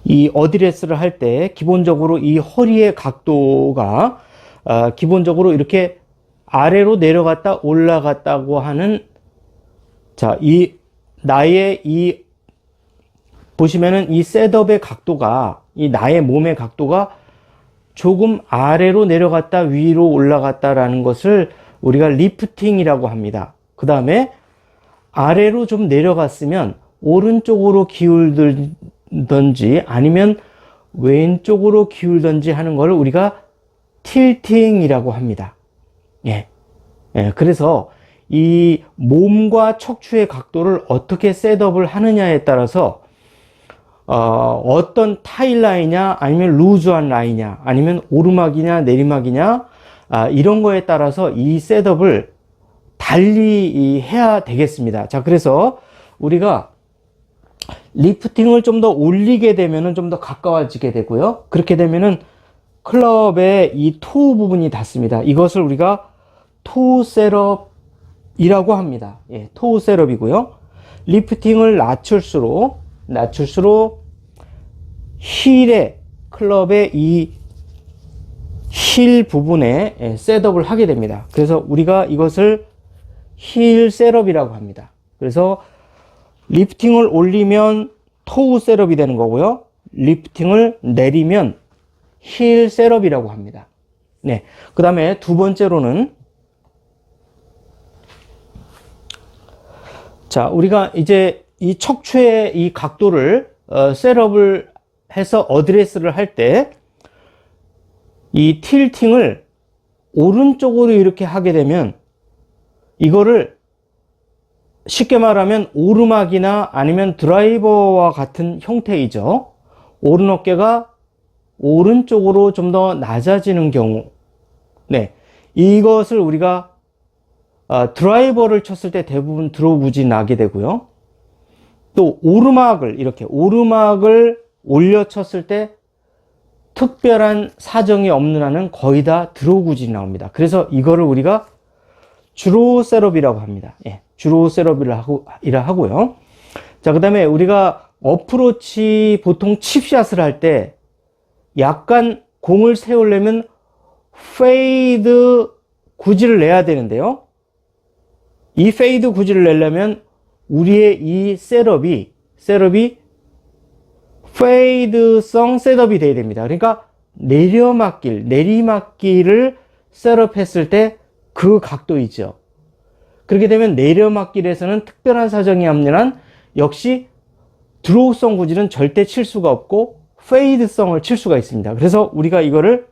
이 어드레스를 할 때 기본적으로 이 허리의 각도가 기본적으로 이렇게 아래로 내려갔다 올라갔다고 하는, 자, 나의 보시면은 이 셋업의 각도가, 이 나의 몸의 각도가 조금 아래로 내려갔다 위로 올라갔다라는 것을 우리가 리프팅이라고 합니다. 그 다음에 아래로 좀 내려갔으면 오른쪽으로 기울든지 아니면 왼쪽으로 기울든지 하는 걸 우리가 틸팅이라고 합니다. 예. 그래서 이 몸과 척추의 각도를 어떻게 셋업을 하느냐에 따라서 어떤 타일 라인이냐 아니면 루즈한 라인이냐 아니면 오르막이냐 내리막이냐 이런 거에 따라서 이 셋업을 달리 해야 되겠습니다. 자, 그래서 우리가 리프팅을 좀 더 올리게 되면은 좀 더 가까워지게 되고요. 그렇게 되면은 클럽의 이 토 부분이 닿습니다. 이것을 우리가 토 셋업이라고 합니다. 예, 토 셋업이고요. 리프팅을 낮출수록 힐의, 클럽의 이 힐 부분에 셋업을 하게 됩니다. 그래서 우리가 이것을 힐 셋업이라고 합니다. 그래서 리프팅을 올리면 토우 셋업이 되는 거고요. 리프팅을 내리면 힐 셋업이라고 합니다. 네. 그 다음에 두 번째로는, 자, 우리가 이제 이 척추의 이 각도를 셋업을 해서 어드레스를 할 때 이 틸팅을 오른쪽으로 이렇게 하게 되면 이거를 쉽게 말하면 오르막이나 아니면 드라이버와 같은 형태이죠. 오른 어깨가 오른쪽으로 좀 더 낮아지는 경우, 네, 이것을 우리가 드라이버를 쳤을 때 대부분 드로우굿이 나게 되고요. 또 오르막을 올려 쳤을 때 특별한 사정이 없는 한은 거의 다 드로우굿이 나옵니다. 그래서 이거를 우리가 주로 셋업이라고 합니다. 예, 주로 셋업이라 하고요. 자, 그 다음에 우리가 어프로치 보통 칩샷을 할 때 약간 공을 세우려면 페이드 구질을 내야 되는데요. 이 페이드 구질을 내려면 우리의 이 셋업이 페이드성 셋업이 돼야 됩니다. 그러니까 내리막길을 셋업했을 때 그 각도이죠. 그렇게 되면 내리막길에서는 특별한 사정이 없는 한 역시 드로우성 구질은 절대 칠 수가 없고 페이드성을 칠 수가 있습니다. 그래서 우리가 이거를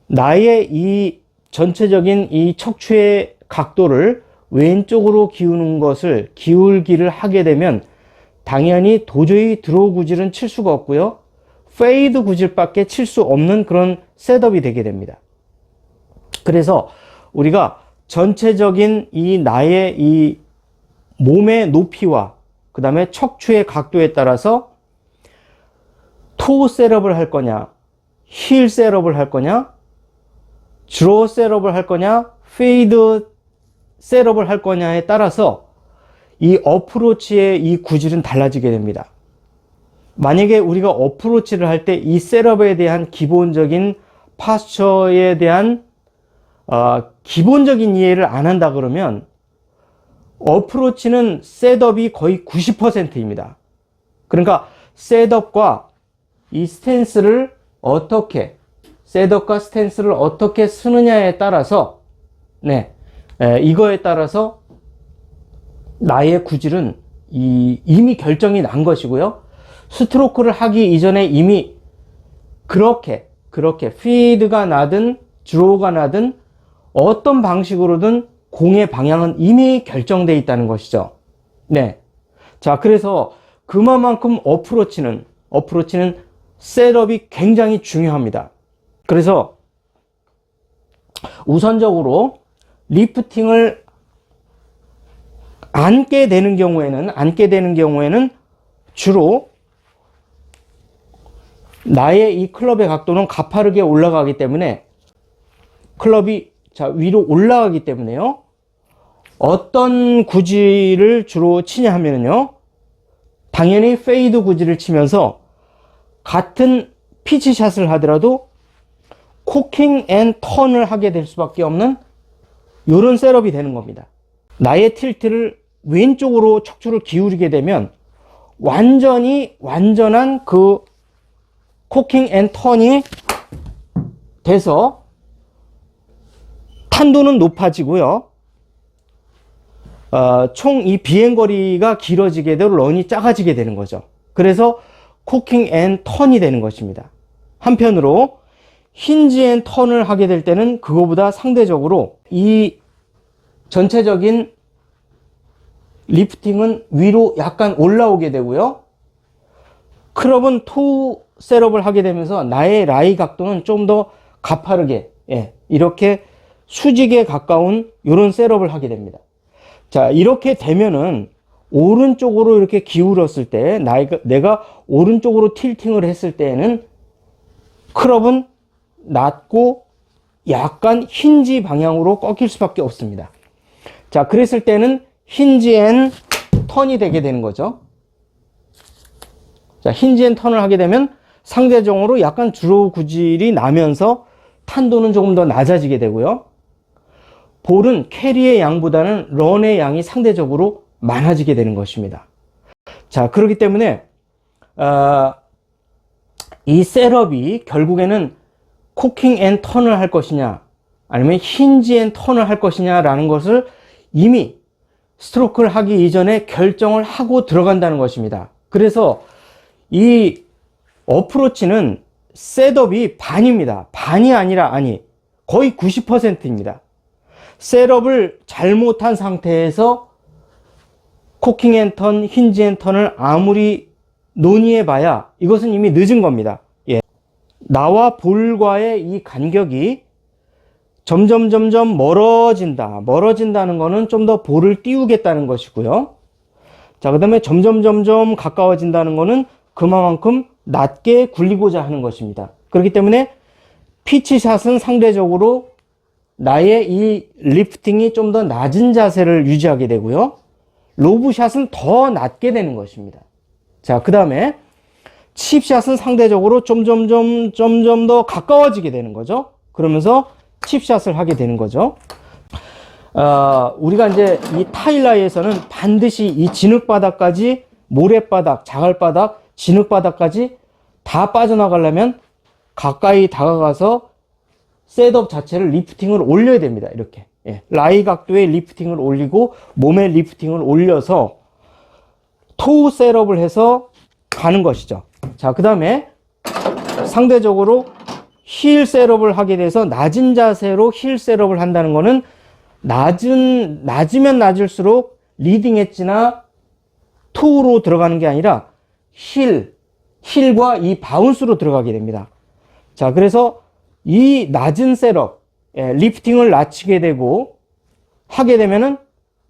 나의 이 전체적인 이 척추의 각도를 왼쪽으로 기울기를 하게 되면 당연히 도저히 드로우 구질은 칠 수가 없고요. 페이드 구질밖에 칠 수 없는 그런 셋업이 되게 됩니다. 그래서 우리가 전체적인 나의 이 몸의 높이와 그 다음에 척추의 각도에 따라서 토 셋업을 할 거냐, 힐 셋업을 할 거냐, 드로우 셋업을 할 거냐, 페이드 셋업을 할 거냐에 따라서 이 어프로치의 이 구질은 달라지게 됩니다. 만약에 우리가 어프로치를 할 때 이 셋업에 대한 기본적인 파스처에 대한 기본적인 이해를 안 한다 그러면 어프로치는 셋업이 거의 90%입니다. 그러니까 셋업과 스탠스를 어떻게 쓰느냐에 따라서, 네, 이거에 따라서 나의 구질은 이미 결정이 난 것이고요. 스트로크를 하기 이전에 이미 그렇게 피드가 나든 드로우가 나든 어떤 방식으로든 공의 방향은 이미 결정되어 있다는 것이죠. 네. 자, 그래서 그만큼 어프로치는 셋업이 굉장히 중요합니다. 그래서 우선적으로 리프팅을 앉게 되는 경우에는 주로 나의 이 클럽의 각도는 가파르게 올라가기 때문에 클럽이 위로 올라가기 때문에요. 어떤 구질을 주로 치냐 하면요. 당연히 페이드 구질을 치면서 같은 피치샷을 하더라도 코킹 앤 턴을 하게 될 수밖에 없는 이런 셋업이 되는 겁니다. 나의 틸트를 왼쪽으로 척추를 기울이게 되면 완전한 그 코킹 앤 턴이 돼서 탄도는 높아지고요. 총 이 비행거리가 길어지게 되고 런이 작아지게 되는 거죠. 그래서 코킹 앤 턴이 되는 것입니다. 한편으로 힌지 앤 턴을 하게 될 때는 그거보다 상대적으로 이 전체적인 리프팅은 위로 약간 올라오게 되고요. 클럽은 토 셋업을 하게 되면서 나의 라이 각도는 좀 더 가파르게, 이렇게 수직에 가까운 이런 셋업을 하게 됩니다. 자, 이렇게 되면은 오른쪽으로 이렇게 기울었을 때, 내가 오른쪽으로 틸팅을 했을 때에는 클럽은 낮고 약간 힌지 방향으로 꺾일 수밖에 없습니다. 자, 그랬을 때는 힌지 앤 턴이 되게 되는 거죠. 자, 힌지 앤 턴을 하게 되면 상대적으로 약간 드로우 구질이 나면서 탄도는 조금 더 낮아지게 되고요. 볼은 캐리의 양보다는 런의 양이 상대적으로 많아지게 되는 것입니다. 자, 그렇기 때문에 이 셋업이 결국에는 코킹 앤 턴을 할 것이냐 아니면 힌지 앤 턴을 할 것이냐 라는 것을 이미 스트로크를 하기 이전에 결정을 하고 들어간다는 것입니다. 그래서 이 어프로치는 셋업이 반입니다. 반이 아니라 아니, 거의 90%입니다. 셋업을 잘못한 상태에서 코킹 앤 턴, 힌지 앤 턴을 아무리 논의해봐야 이것은 이미 늦은 겁니다. 나와 볼과의 이 간격이 점점 멀어진다는 것은 좀 더 볼을 띄우겠다는 것이고요. 자, 그 다음에 점점 가까워진다는 것은 그만큼 낮게 굴리고자 하는 것입니다. 그렇기 때문에 피치샷은 상대적으로 나의 이 리프팅이 좀 더 낮은 자세를 유지하게 되고요. 로브샷은 더 낮게 되는 것입니다. 자, 그 다음에 칩샷은 상대적으로 점점 더 가까워지게 되는 거죠. 그러면서 칩샷을 하게 되는 거죠. 우리가 이제 이 타일라이에서는 반드시 이 진흙바닥까지, 모래바닥, 자갈바닥, 진흙바닥까지 다 빠져나가려면 가까이 다가가서 셋업 자체를 리프팅을 올려야 됩니다. 이렇게. 라이 각도의 리프팅을 올리고 몸의 리프팅을 올려서 토우 셋업을 해서 가는 것이죠. 자, 그 다음에 상대적으로 힐 셋업을 하게 돼서 낮은 자세로 힐 셋업을 한다는 것은 낮으면 낮을수록 리딩 엣지나 토우로 들어가는 게 아니라 힐과 이 바운스로 들어가게 됩니다. 자, 그래서 이 낮은 셋업, 리프팅을 낮추게 되고 하게 되면은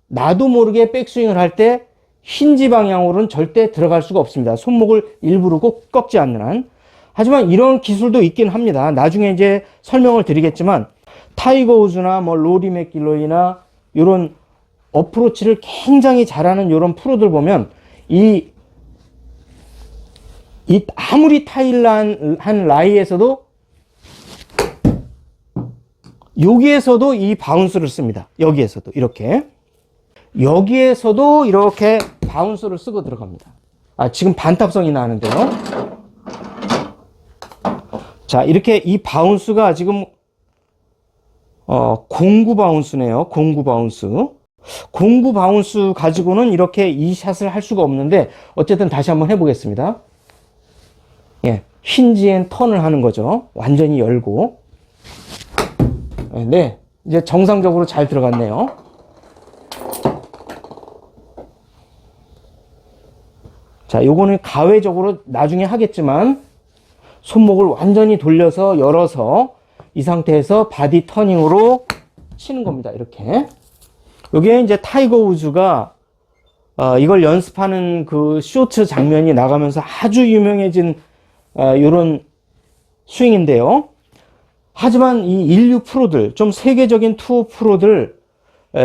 나도 모르게 백스윙을 할 때 힌지 방향으로는 절대 들어갈 수가 없습니다. 손목을 일부러 꼭 꺾지 않는 한. 하지만 이런 기술도 있긴 합니다. 나중에 이제 설명을 드리겠지만 타이거 우즈나 뭐 로리 맥길로이나 이런 어프로치를 굉장히 잘하는 이런 프로들 보면 아무리 타일한 라이에서도 여기에서도 이 바운스를 씁니다. 여기에서도 이렇게 바운스를 쓰고 들어갑니다. 지금 반탑성이 나는데요. 자, 이렇게 이 바운스가 지금 공구 바운스네요. 공구 바운스 가지고는 이렇게 이 샷을 할 수가 없는데 어쨌든 다시 한번 해보겠습니다. 힌지 앤 턴을 하는 거죠. 완전히 열고. 네, 이제 정상적으로 잘 들어갔네요. 자, 요거는 가외적으로 나중에 하겠지만 손목을 완전히 돌려서 열어서 이 상태에서 바디 터닝으로 치는 겁니다. 이렇게. 요게 이제 타이거 우즈가 이걸 연습하는 그 쇼트 장면이 나가면서 아주 유명해진 요런 스윙인데요. 하지만 이 인류 프로들, 좀 세계적인 투어 프로들,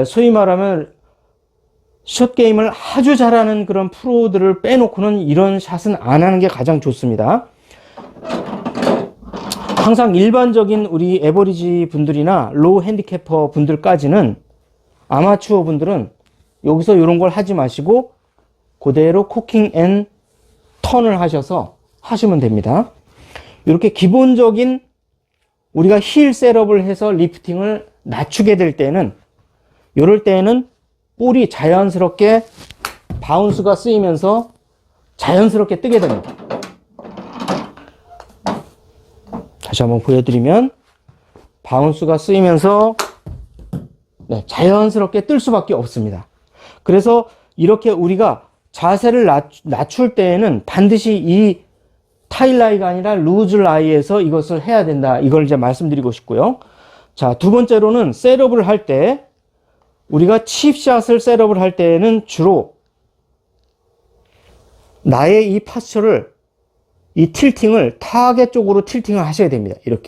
소위 말하면 숏게임을 아주 잘하는 그런 프로들을 빼놓고는 이런 샷은 안 하는 게 가장 좋습니다. 항상 일반적인 우리 에버리지 분들이나 로우 핸디캐퍼 분들까지는, 아마추어 분들은 여기서 이런 걸 하지 마시고 그대로 코킹 앤 턴을 하셔서 하시면 됩니다. 이렇게 기본적인 우리가 힐 셋업을 해서 리프팅을 낮추게 될 때는, 이럴 때는 볼이 자연스럽게 바운스가 쓰이면서 자연스럽게 뜨게 됩니다. 다시 한번 보여드리면, 바운스가 쓰이면서 자연스럽게 뜰 수밖에 없습니다. 그래서 이렇게 우리가 자세를 낮출 때에는 반드시 이 타일라이가 아니라 루즈 라이에서 이것을 해야 된다. 이걸 이제 말씀드리고 싶고요. 자, 두 번째로는 셋업을 할 때, 우리가 칩샷을 셋업을 할 때에는 주로 나의 이 파스처를, 이 틸팅을 타겟 쪽으로 틸팅을 하셔야 됩니다. 이렇게.